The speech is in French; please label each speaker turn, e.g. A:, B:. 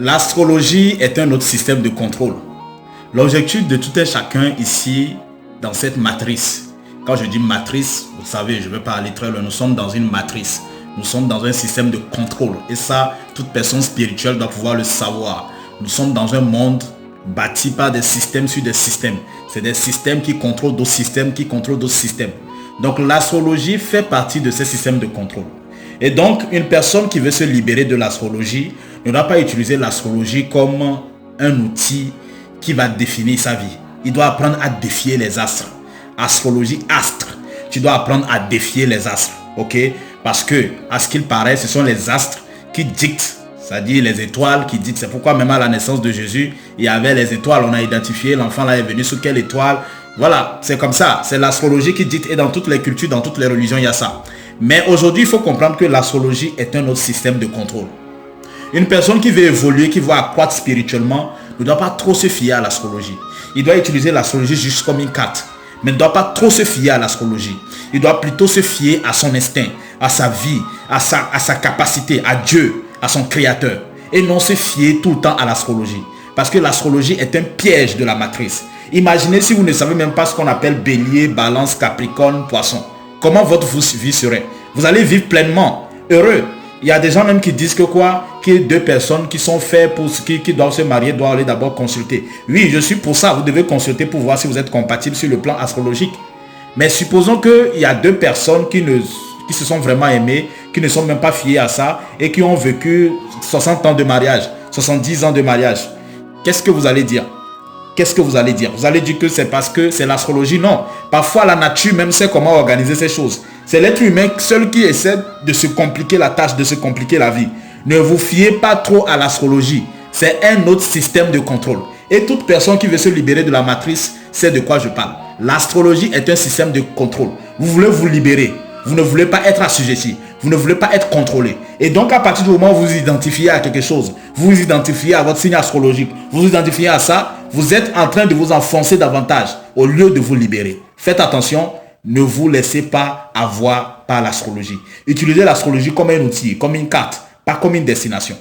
A: L'astrologie est un autre système de contrôle. L'objectif de tout un chacun ici, dans cette matrice, quand je dis matrice, vous savez, je ne vais pas aller très loin, nous sommes dans une matrice. Nous sommes dans un système de contrôle. Et ça, toute personne spirituelle doit pouvoir le savoir. Nous sommes dans un monde bâti par des systèmes sur des systèmes. C'est des systèmes qui contrôlent d'autres systèmes, qui contrôlent d'autres systèmes. Donc l'astrologie fait partie de ces systèmes de contrôle. Et donc, une personne qui veut se libérer de l'astrologie ne doit pas utiliser l'astrologie comme un outil qui va définir sa vie. Il doit apprendre à défier les astres. Astrologie, astre. Tu dois apprendre à défier les astres. Ok? Parce que, à ce qu'il paraît, ce sont les astres qui dictent. C'est-à-dire les étoiles qui dictent. C'est pourquoi même à la naissance de Jésus, il y avait les étoiles. On a identifié l'enfant là est venu sous quelle étoile. Voilà, c'est comme ça. C'est l'astrologie qui dicte. Et dans toutes les cultures, dans toutes les religions, il y a ça. Mais aujourd'hui, il faut comprendre que l'astrologie est un autre système de contrôle. Une personne qui veut évoluer, qui veut accroître spirituellement, ne doit pas trop se fier à l'astrologie. Il doit utiliser l'astrologie juste comme une carte. Mais ne doit pas trop se fier à l'astrologie. Il doit plutôt se fier à son instinct, à sa vie, à sa capacité, à Dieu, à son créateur. Et non se fier tout le temps à l'astrologie. Parce que l'astrologie est un piège de la matrice. Imaginez si vous ne savez même pas ce qu'on appelle bélier, balance, capricorne, poisson. Comment votre vie serait? Vous allez vivre pleinement, heureux. Il y a des gens même qui disent que quoi? Que deux personnes qui sont faites pour qui doivent se marier doivent aller d'abord consulter. Oui, je suis pour ça. Vous devez consulter pour voir si vous êtes compatible sur le plan astrologique. Mais supposons qu'il y a deux personnes qui se sont vraiment aimées, qui ne sont même pas fiées à ça et qui ont vécu 60 ans de mariage, 70 ans de mariage. Qu'est-ce que vous allez dire? Qu'est-ce que vous allez dire? Vous allez dire que c'est parce que c'est l'astrologie? Non. Parfois, la nature même sait comment organiser ces choses. C'est l'être humain seul qui essaie de se compliquer la tâche, de se compliquer la vie. Ne vous fiez pas trop à l'astrologie. C'est un autre système de contrôle. Et toute personne qui veut se libérer de la matrice sait de quoi je parle. L'astrologie est un système de contrôle. Vous voulez vous libérer. Vous ne voulez pas être assujetti. Vous ne voulez pas être contrôlé. Et donc, à partir du moment où vous vous identifiez à quelque chose, vous vous identifiez à votre signe astrologique, vous vous identifiez à ça, vous êtes en train de vous enfoncer davantage au lieu de vous libérer. Faites attention, ne vous laissez pas avoir par l'astrologie. Utilisez l'astrologie comme un outil, comme une carte, pas comme une destination.